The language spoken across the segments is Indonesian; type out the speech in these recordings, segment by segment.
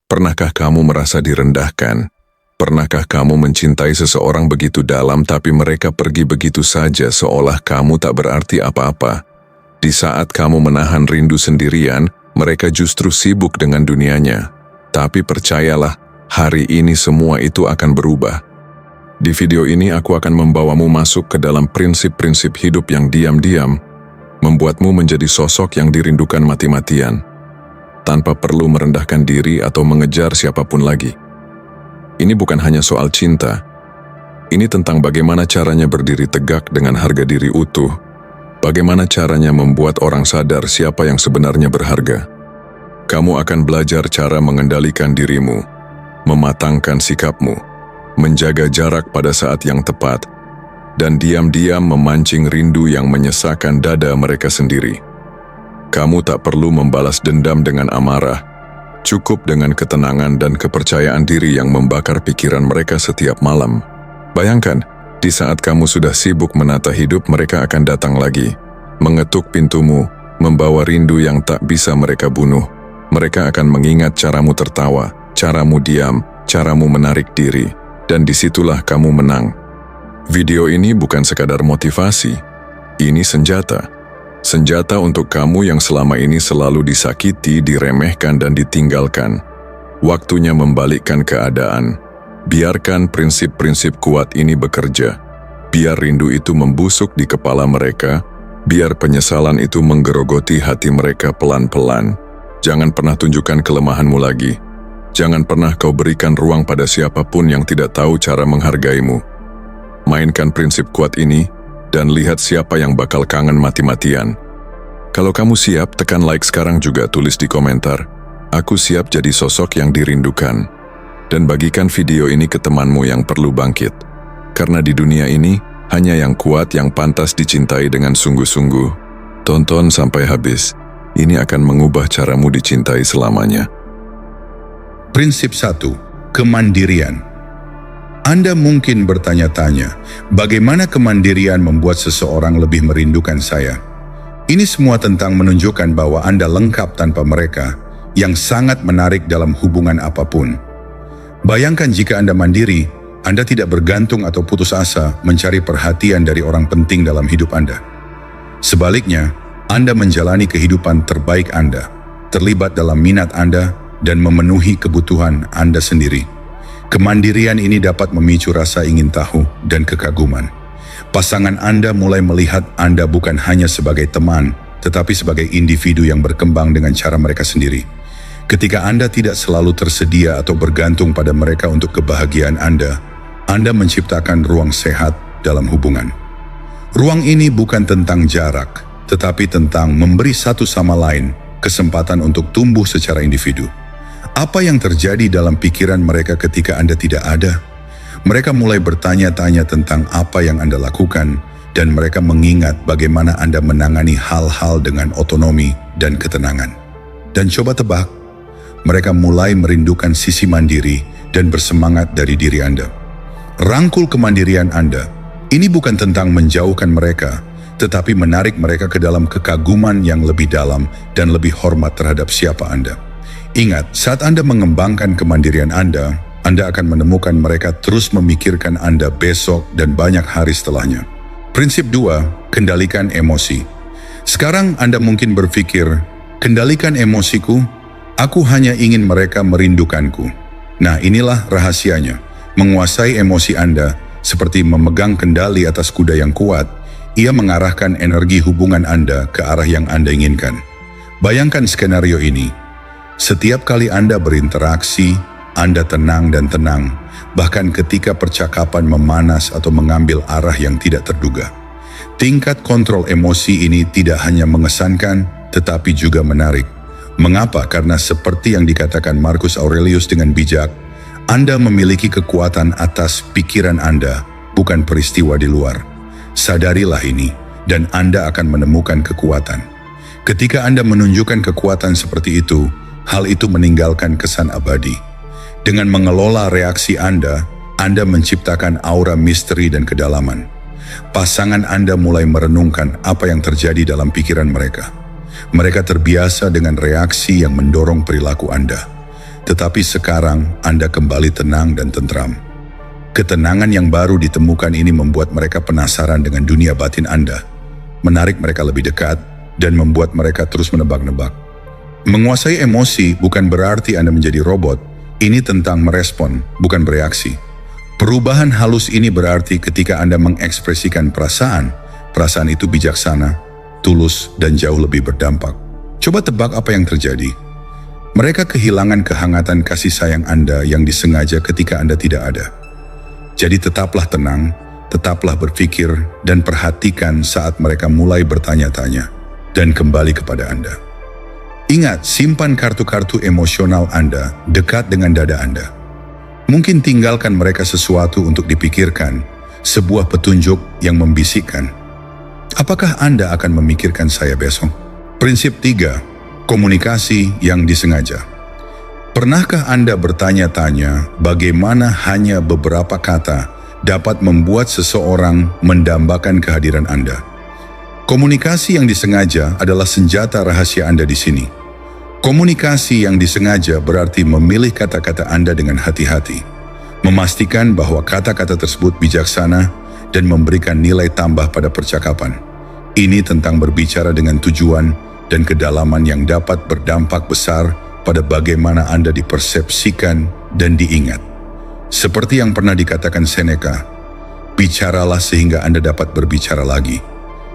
Pernahkah kamu merasa direndahkan? Pernahkah kamu mencintai seseorang begitu dalam tapi mereka pergi begitu saja seolah kamu tak berarti apa-apa? Di saat kamu menahan rindu sendirian, mereka justru sibuk dengan dunianya. Tapi percayalah, hari ini semua itu akan berubah. Di video ini aku akan membawamu masuk ke dalam prinsip-prinsip hidup yang diam-diam, membuatmu menjadi sosok yang dirindukan mati-matian, tanpa perlu merendahkan diri atau mengejar siapapun lagi. Ini bukan hanya soal cinta, ini tentang bagaimana caranya berdiri tegak dengan harga diri utuh, bagaimana caranya membuat orang sadar siapa yang sebenarnya berharga. Kamu akan belajar cara mengendalikan dirimu, mematangkan sikapmu, menjaga jarak pada saat yang tepat, dan diam-diam memancing rindu yang menyesakan dada mereka sendiri. Kamu tak perlu membalas dendam dengan amarah, cukup dengan ketenangan dan kepercayaan diri yang membakar pikiran mereka setiap malam. Bayangkan, di saat kamu sudah sibuk menata hidup, mereka akan datang lagi, mengetuk pintumu, membawa rindu yang tak bisa mereka bunuh. Mereka akan mengingat caramu tertawa, caramu diam, caramu menarik diri, dan disitulah kamu menang. Video ini bukan sekadar motivasi, ini senjata. Senjata untuk kamu yang selama ini selalu disakiti, diremehkan, dan ditinggalkan. Waktunya membalikkan keadaan. Biarkan prinsip-prinsip kuat ini bekerja. Biar rindu itu membusuk di kepala mereka. Biar penyesalan itu menggerogoti hati mereka pelan-pelan. Jangan pernah tunjukkan kelemahanmu lagi. Jangan pernah kau berikan ruang pada siapapun yang tidak tahu cara menghargaimu. Mainkan prinsip kuat ini, dan lihat siapa yang bakal kangen mati-matian. Kalau kamu siap, tekan like sekarang juga, tulis di komentar, "Aku siap jadi sosok yang dirindukan." Dan bagikan video ini ke temanmu yang perlu bangkit. Karena di dunia ini, hanya yang kuat yang pantas dicintai dengan sungguh-sungguh. Tonton sampai habis. Ini akan mengubah caramu dicintai selamanya. Prinsip 1. Kemandirian. Anda mungkin bertanya-tanya, bagaimana kemandirian membuat seseorang lebih merindukan saya? Ini semua tentang menunjukkan bahwa Anda lengkap tanpa mereka, yang sangat menarik dalam hubungan apapun. Bayangkan jika Anda mandiri, Anda tidak bergantung atau putus asa mencari perhatian dari orang penting dalam hidup Anda. Sebaliknya, Anda menjalani kehidupan terbaik Anda, terlibat dalam minat Anda, dan memenuhi kebutuhan Anda sendiri. Kemandirian ini dapat memicu rasa ingin tahu dan kekaguman. Pasangan Anda mulai melihat Anda bukan hanya sebagai teman, tetapi sebagai individu yang berkembang dengan cara mereka sendiri. Ketika Anda tidak selalu tersedia atau bergantung pada mereka untuk kebahagiaan Anda menciptakan ruang sehat dalam hubungan. Ruang ini bukan tentang jarak, tetapi tentang memberi satu sama lain kesempatan untuk tumbuh secara individu. Apa yang terjadi dalam pikiran mereka ketika Anda tidak ada? Mereka mulai bertanya-tanya tentang apa yang Anda lakukan, dan mereka mengingat bagaimana Anda menangani hal-hal dengan otonomi dan ketenangan. Dan coba tebak, mereka mulai merindukan sisi mandiri dan bersemangat dari diri Anda. Rangkul kemandirian Anda. Ini bukan tentang menjauhkan mereka, tetapi menarik mereka ke dalam kekaguman yang lebih dalam dan lebih hormat terhadap siapa Anda. Ingat, saat Anda mengembangkan kemandirian Anda akan menemukan mereka terus memikirkan Anda besok dan banyak hari setelahnya. Prinsip 2, kendalikan emosi. Sekarang Anda mungkin berpikir, kendalikan emosiku, aku hanya ingin mereka merindukanku. Nah, inilah rahasianya. Menguasai emosi Anda seperti memegang kendali atas kuda yang kuat. Ia mengarahkan energi hubungan Anda ke arah yang Anda inginkan. Bayangkan skenario ini. Setiap kali Anda berinteraksi, Anda tenang dan tenang, bahkan ketika percakapan memanas atau mengambil arah yang tidak terduga. Tingkat kontrol emosi ini tidak hanya mengesankan, tetapi juga menarik. Mengapa? Karena seperti yang dikatakan Marcus Aurelius dengan bijak, Anda memiliki kekuatan atas pikiran Anda, bukan peristiwa di luar. Sadarilah ini, dan Anda akan menemukan kekuatan. Ketika Anda menunjukkan kekuatan seperti itu, hal itu meninggalkan kesan abadi. Dengan mengelola reaksi Anda menciptakan aura misteri dan kedalaman. Pasangan Anda mulai merenungkan apa yang terjadi dalam pikiran mereka. Mereka terbiasa dengan reaksi yang mendorong perilaku Anda. tetapi sekarang Anda kembali tenang dan tentram. Ketenangan yang baru ditemukan ini membuat mereka penasaran dengan dunia batin Anda, menarik mereka lebih dekat, dan membuat mereka terus menebak-nebak. Menguasai emosi bukan berarti Anda menjadi robot, ini tentang merespon, bukan bereaksi. Perubahan halus ini berarti ketika Anda mengekspresikan perasaan itu bijaksana, tulus, dan jauh lebih berdampak. Coba tebak apa yang terjadi. Mereka kehilangan kehangatan kasih sayang Anda yang disengaja ketika Anda tidak ada. Jadi tetaplah tenang, tetaplah berpikir, dan perhatikan saat mereka mulai bertanya-tanya dan kembali kepada Anda. Ingat, simpan kartu-kartu emosional Anda dekat dengan dada Anda. Mungkin tinggalkan mereka sesuatu untuk dipikirkan, sebuah petunjuk yang membisikkan. Apakah Anda akan memikirkan saya besok? Prinsip 3, komunikasi yang disengaja. Pernahkah Anda bertanya-tanya bagaimana hanya beberapa kata dapat membuat seseorang mendambakan kehadiran Anda? Komunikasi yang disengaja adalah senjata rahasia Anda di sini. Komunikasi yang disengaja berarti memilih kata-kata Anda dengan hati-hati, memastikan bahwa kata-kata tersebut bijaksana dan memberikan nilai tambah pada percakapan. Ini tentang berbicara dengan tujuan dan kedalaman yang dapat berdampak besar pada bagaimana Anda dipersepsikan dan diingat. Seperti yang pernah dikatakan Seneca, bicaralah sehingga Anda dapat berbicara lagi.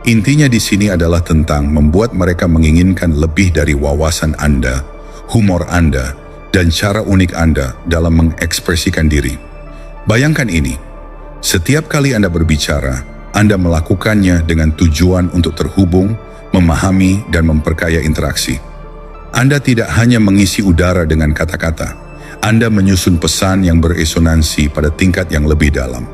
Intinya di sini adalah tentang membuat mereka menginginkan lebih dari wawasan Anda, humor Anda, dan cara unik Anda dalam mengekspresikan diri. Bayangkan ini, setiap kali Anda berbicara, Anda melakukannya dengan tujuan untuk terhubung, memahami, dan memperkaya interaksi. Anda tidak hanya mengisi udara dengan kata-kata, Anda menyusun pesan yang beresonansi pada tingkat yang lebih dalam.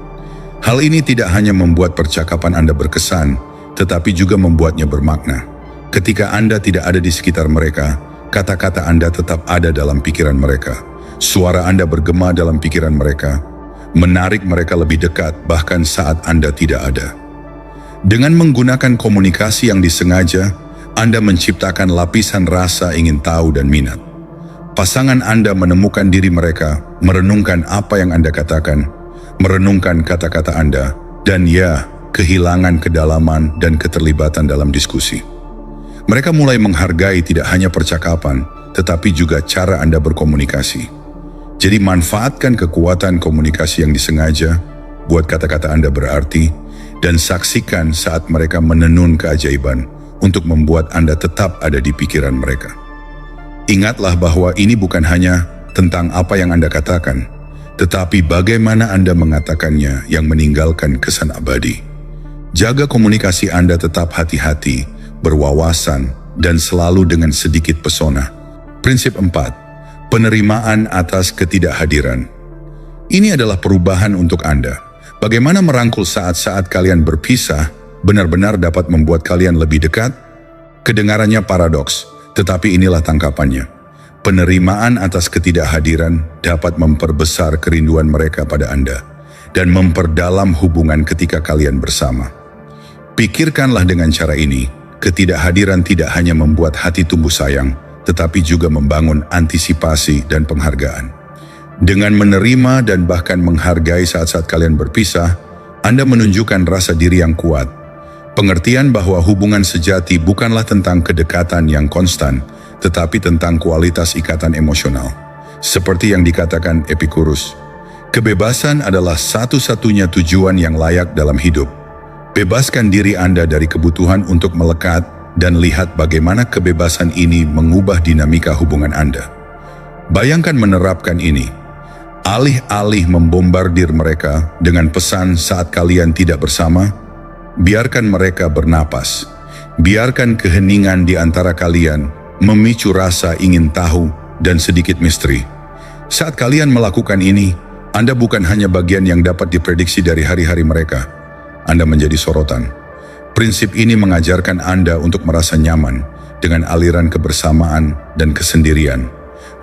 Hal ini tidak hanya membuat percakapan Anda berkesan, tetapi juga membuatnya bermakna. Ketika Anda tidak ada di sekitar mereka, kata-kata Anda tetap ada dalam pikiran mereka. Suara Anda bergema dalam pikiran mereka, menarik mereka lebih dekat bahkan saat Anda tidak ada. Dengan menggunakan komunikasi yang disengaja, Anda menciptakan lapisan rasa ingin tahu dan minat. Pasangan Anda menemukan diri mereka, merenungkan apa yang Anda katakan, merenungkan kata-kata Anda, dan kehilangan kedalaman dan keterlibatan dalam diskusi. Mereka mulai menghargai tidak hanya percakapan, tetapi juga cara Anda berkomunikasi. Jadi manfaatkan kekuatan komunikasi yang disengaja, buat kata-kata Anda berarti, dan saksikan saat mereka menenun keajaiban untuk membuat Anda tetap ada di pikiran mereka. Ingatlah bahwa ini bukan hanya tentang apa yang Anda katakan, tetapi bagaimana Anda mengatakannya yang meninggalkan kesan abadi. Jaga komunikasi Anda tetap hati-hati, berwawasan, dan selalu dengan sedikit pesona. Prinsip 4, penerimaan atas ketidakhadiran. Ini adalah perubahan untuk Anda. Bagaimana merangkul saat-saat kalian berpisah benar-benar dapat membuat kalian lebih dekat? Kedengarannya paradoks, tetapi inilah tangkapannya. Penerimaan atas ketidakhadiran dapat memperbesar kerinduan mereka pada Anda dan memperdalam hubungan ketika kalian bersama. Pikirkanlah dengan cara ini, ketidakhadiran tidak hanya membuat hati tumbuh sayang, tetapi juga membangun antisipasi dan penghargaan. Dengan menerima dan bahkan menghargai saat-saat kalian berpisah, Anda menunjukkan rasa diri yang kuat. Pengertian bahwa hubungan sejati bukanlah tentang kedekatan yang konstan, tetapi tentang kualitas ikatan emosional. Seperti yang dikatakan Epicurus, kebebasan adalah satu-satunya tujuan yang layak dalam hidup. Bebaskan diri Anda dari kebutuhan untuk melekat dan lihat bagaimana kebebasan ini mengubah dinamika hubungan Anda. Bayangkan menerapkan ini. Alih-alih membombardir mereka dengan pesan saat kalian tidak bersama, biarkan mereka bernapas. Biarkan keheningan di antara kalian memicu rasa ingin tahu dan sedikit misteri. Saat kalian melakukan ini, Anda bukan hanya bagian yang dapat diprediksi dari hari-hari mereka. Anda menjadi sorotan. Prinsip ini mengajarkan Anda untuk merasa nyaman dengan aliran kebersamaan dan kesendirian,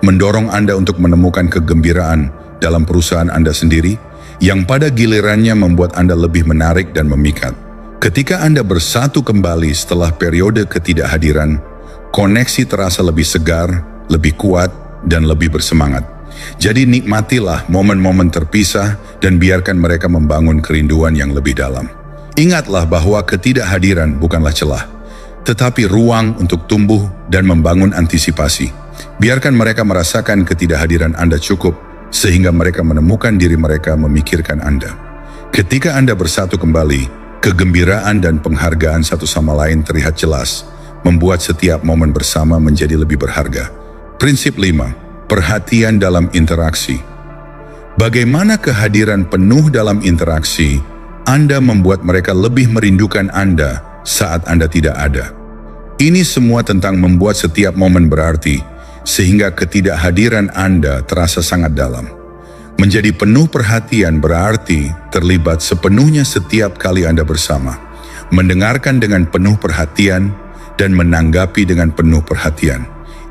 mendorong Anda untuk menemukan kegembiraan dalam perusahaan Anda sendiri, yang pada gilirannya membuat Anda lebih menarik dan memikat. Ketika Anda bersatu kembali setelah periode ketidakhadiran, koneksi terasa lebih segar, lebih kuat, dan lebih bersemangat. Jadi nikmatilah momen-momen terpisah dan biarkan mereka membangun kerinduan yang lebih dalam. Ingatlah bahwa ketidakhadiran bukanlah celah, tetapi ruang untuk tumbuh dan membangun antisipasi. Biarkan mereka merasakan ketidakhadiran Anda cukup, sehingga mereka menemukan diri mereka memikirkan Anda. Ketika Anda bersatu kembali, kegembiraan dan penghargaan satu sama lain terlihat jelas, membuat setiap momen bersama menjadi lebih berharga. Prinsip 5. Perhatian dalam interaksi. Bagaimana kehadiran penuh dalam interaksi Anda membuat mereka lebih merindukan Anda saat Anda tidak ada. Ini semua tentang membuat setiap momen berarti, sehingga ketidakhadiran Anda terasa sangat dalam. Menjadi penuh perhatian berarti terlibat sepenuhnya setiap kali Anda bersama, mendengarkan dengan penuh perhatian, dan menanggapi dengan penuh perhatian.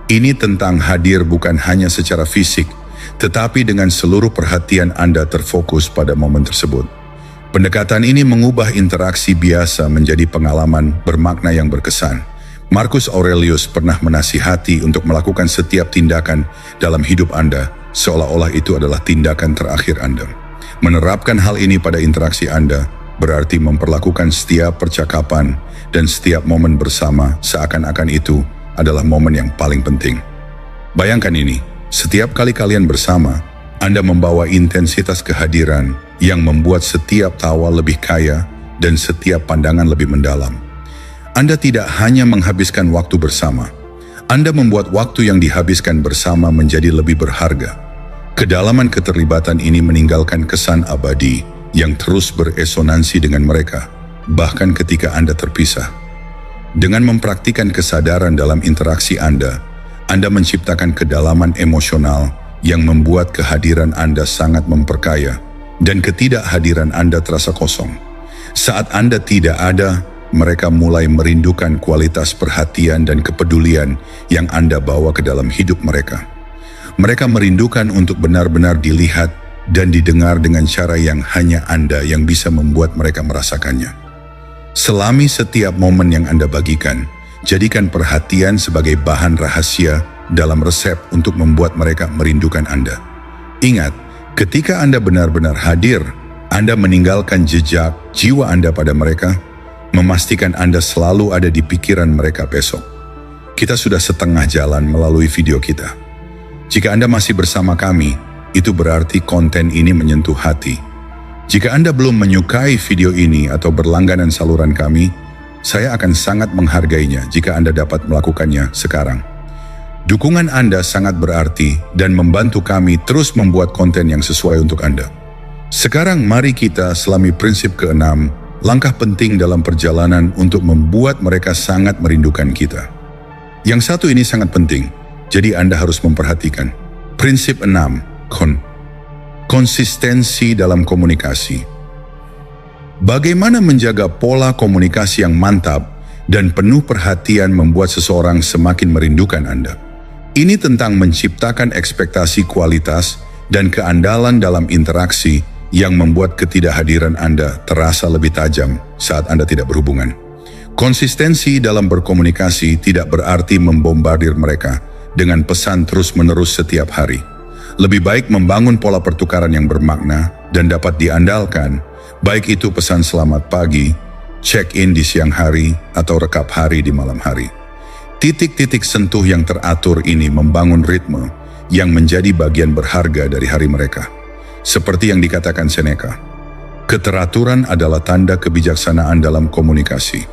Ini tentang hadir bukan hanya secara fisik, tetapi dengan seluruh perhatian Anda terfokus pada momen tersebut. Pendekatan ini mengubah interaksi biasa menjadi pengalaman bermakna yang berkesan. Marcus Aurelius pernah menasihati untuk melakukan setiap tindakan dalam hidup Anda seolah-olah itu adalah tindakan terakhir Anda. Menerapkan hal ini pada interaksi Anda berarti memperlakukan setiap percakapan dan setiap momen bersama seakan-akan itu adalah momen yang paling penting. Bayangkan ini, setiap kali kalian bersama, Anda membawa intensitas kehadiran yang membuat setiap tawa lebih kaya dan setiap pandangan lebih mendalam. Anda tidak hanya menghabiskan waktu bersama, Anda membuat waktu yang dihabiskan bersama menjadi lebih berharga. Kedalaman keterlibatan ini meninggalkan kesan abadi yang terus beresonansi dengan mereka, bahkan ketika Anda terpisah. Dengan mempraktikkan kesadaran dalam interaksi Anda menciptakan kedalaman emosional yang membuat kehadiran Anda sangat memperkaya dan ketidakhadiran Anda terasa kosong. Saat Anda tidak ada, mereka mulai merindukan kualitas perhatian dan kepedulian yang Anda bawa ke dalam hidup mereka. Mereka merindukan untuk benar-benar dilihat dan didengar dengan cara yang hanya Anda yang bisa membuat mereka merasakannya. Selami setiap momen yang Anda bagikan, jadikan perhatian sebagai bahan rahasia dalam resep untuk membuat mereka merindukan Anda. Ingat, ketika Anda benar-benar hadir, Anda meninggalkan jejak jiwa Anda pada mereka, memastikan Anda selalu ada di pikiran mereka besok. Kita sudah setengah jalan melalui video kita. Jika Anda masih bersama kami, itu berarti konten ini menyentuh hati. Jika Anda belum menyukai video ini atau berlangganan saluran kami, saya akan sangat menghargainya jika Anda dapat melakukannya sekarang. Dukungan Anda sangat berarti dan membantu kami terus membuat konten yang sesuai untuk Anda. Sekarang mari kita selami prinsip ke-6, langkah penting dalam perjalanan untuk membuat mereka sangat merindukan kita. Yang satu ini sangat penting, jadi Anda harus memperhatikan. Prinsip 6, konsistensi dalam komunikasi. Bagaimana menjaga pola komunikasi yang mantap dan penuh perhatian membuat seseorang semakin merindukan Anda. Ini tentang menciptakan ekspektasi kualitas dan keandalan dalam interaksi yang membuat ketidakhadiran Anda terasa lebih tajam saat Anda tidak berhubungan. Konsistensi dalam berkomunikasi tidak berarti membombardir mereka dengan pesan terus-menerus setiap hari. Lebih baik membangun pola pertukaran yang bermakna dan dapat diandalkan, baik itu pesan selamat pagi, check-in di siang hari, atau rekap hari di malam hari. Titik-titik sentuh yang teratur ini membangun ritme yang menjadi bagian berharga dari hari mereka. Seperti yang dikatakan Seneca, keteraturan adalah tanda kebijaksanaan dalam komunikasi.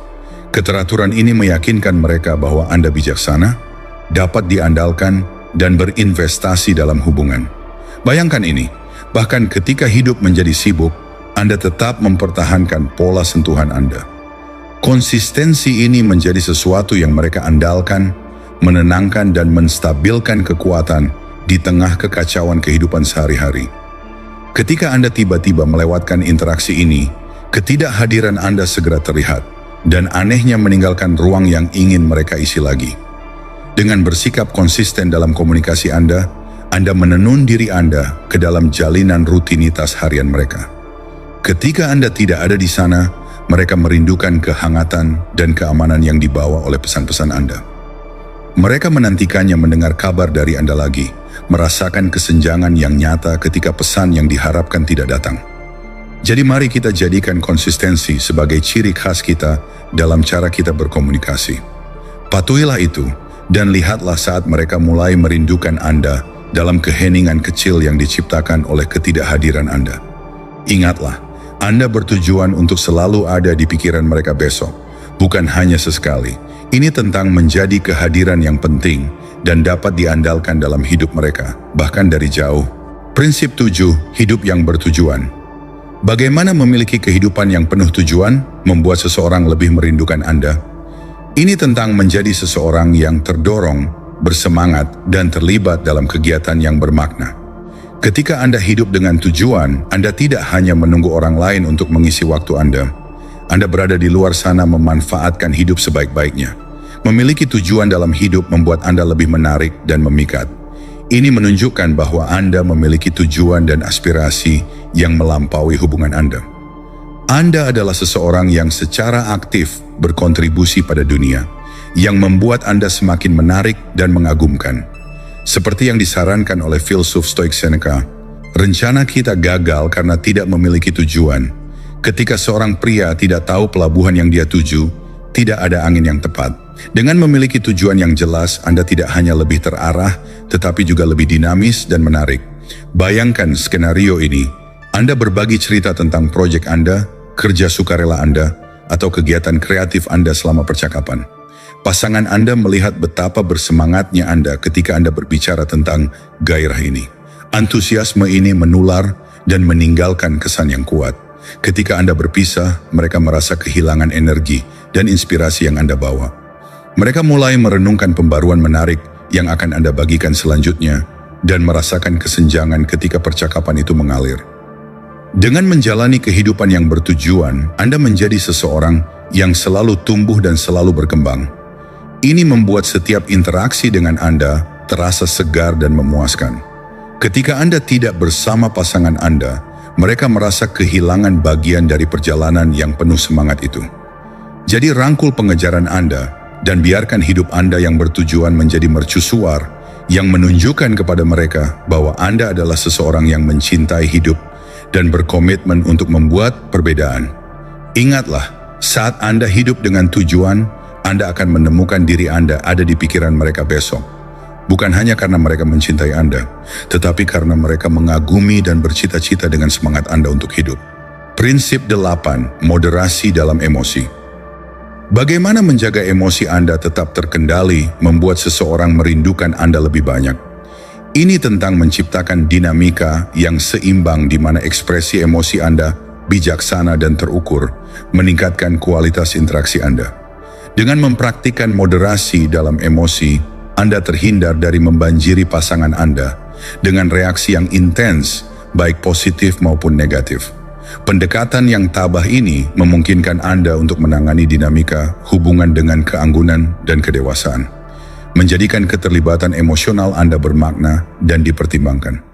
Keteraturan ini meyakinkan mereka bahwa Anda bijaksana, dapat diandalkan, dan berinvestasi dalam hubungan. Bayangkan ini, bahkan ketika hidup menjadi sibuk, Anda tetap mempertahankan pola sentuhan Anda. Konsistensi ini menjadi sesuatu yang mereka andalkan, menenangkan dan menstabilkan kekuatan di tengah kekacauan kehidupan sehari-hari. Ketika Anda tiba-tiba melewatkan interaksi ini, ketidakhadiran Anda segera terlihat, dan anehnya meninggalkan ruang yang ingin mereka isi lagi. Dengan bersikap konsisten dalam komunikasi Anda menenun diri Anda ke dalam jalinan rutinitas harian mereka. Ketika Anda tidak ada di sana, mereka merindukan kehangatan dan keamanan yang dibawa oleh pesan-pesan Anda. Mereka menantikannya mendengar kabar dari Anda lagi, merasakan kesenjangan yang nyata ketika pesan yang diharapkan tidak datang. Jadi mari kita jadikan konsistensi sebagai ciri khas kita dalam cara kita berkomunikasi. Patuhilah itu dan lihatlah saat mereka mulai merindukan Anda dalam keheningan kecil yang diciptakan oleh ketidakhadiran Anda. Ingatlah, Anda bertujuan untuk selalu ada di pikiran mereka besok, bukan hanya sesekali. Ini tentang menjadi kehadiran yang penting dan dapat diandalkan dalam hidup mereka, bahkan dari jauh. Prinsip 7, hidup yang bertujuan. Bagaimana memiliki kehidupan yang penuh tujuan membuat seseorang lebih merindukan Anda? Ini tentang menjadi seseorang yang terdorong, bersemangat, dan terlibat dalam kegiatan yang bermakna. Ketika Anda hidup dengan tujuan, Anda tidak hanya menunggu orang lain untuk mengisi waktu Anda. Anda berada di luar sana memanfaatkan hidup sebaik-baiknya. Memiliki tujuan dalam hidup membuat Anda lebih menarik dan memikat. Ini menunjukkan bahwa Anda memiliki tujuan dan aspirasi yang melampaui hubungan Anda. Anda adalah seseorang yang secara aktif berkontribusi pada dunia, yang membuat Anda semakin menarik dan mengagumkan. Seperti yang disarankan oleh filsuf Stoik Seneca, rencana kita gagal karena tidak memiliki tujuan. Ketika seorang pria tidak tahu pelabuhan yang dia tuju, tidak ada angin yang tepat. Dengan memiliki tujuan yang jelas, Anda tidak hanya lebih terarah, tetapi juga lebih dinamis dan menarik. Bayangkan skenario ini, Anda berbagi cerita tentang proyek Anda, kerja sukarela Anda, atau kegiatan kreatif Anda selama percakapan. Pasangan Anda melihat betapa bersemangatnya Anda ketika Anda berbicara tentang gairah ini. Antusiasme ini menular dan meninggalkan kesan yang kuat. Ketika Anda berpisah, mereka merasa kehilangan energi dan inspirasi yang Anda bawa. Mereka mulai merenungkan pembaruan menarik yang akan Anda bagikan selanjutnya dan merasakan kesenjangan ketika percakapan itu mengalir. Dengan menjalani kehidupan yang bertujuan, Anda menjadi seseorang yang selalu tumbuh dan selalu berkembang. Ini membuat setiap interaksi dengan Anda terasa segar dan memuaskan. Ketika Anda tidak bersama pasangan Anda, mereka merasa kehilangan bagian dari perjalanan yang penuh semangat itu. Jadi rangkul pengejaran Anda dan biarkan hidup Anda yang bertujuan menjadi mercusuar yang menunjukkan kepada mereka bahwa Anda adalah seseorang yang mencintai hidup dan berkomitmen untuk membuat perbedaan. Ingatlah, saat Anda hidup dengan tujuan, Anda akan menemukan diri Anda ada di pikiran mereka besok. Bukan hanya karena mereka mencintai Anda, tetapi karena mereka mengagumi dan bercita-cita dengan semangat Anda untuk hidup. Prinsip 8, moderasi dalam emosi. Bagaimana menjaga emosi Anda tetap terkendali membuat seseorang merindukan Anda lebih banyak? Ini tentang menciptakan dinamika yang seimbang di mana ekspresi emosi Anda bijaksana dan terukur, meningkatkan kualitas interaksi Anda. Dengan mempraktikkan moderasi dalam emosi, Anda terhindar dari membanjiri pasangan Anda dengan reaksi yang intens, baik positif maupun negatif. Pendekatan yang tabah ini memungkinkan Anda untuk menangani dinamika hubungan dengan keanggunan dan kedewasaan, menjadikan keterlibatan emosional Anda bermakna dan dipertimbangkan.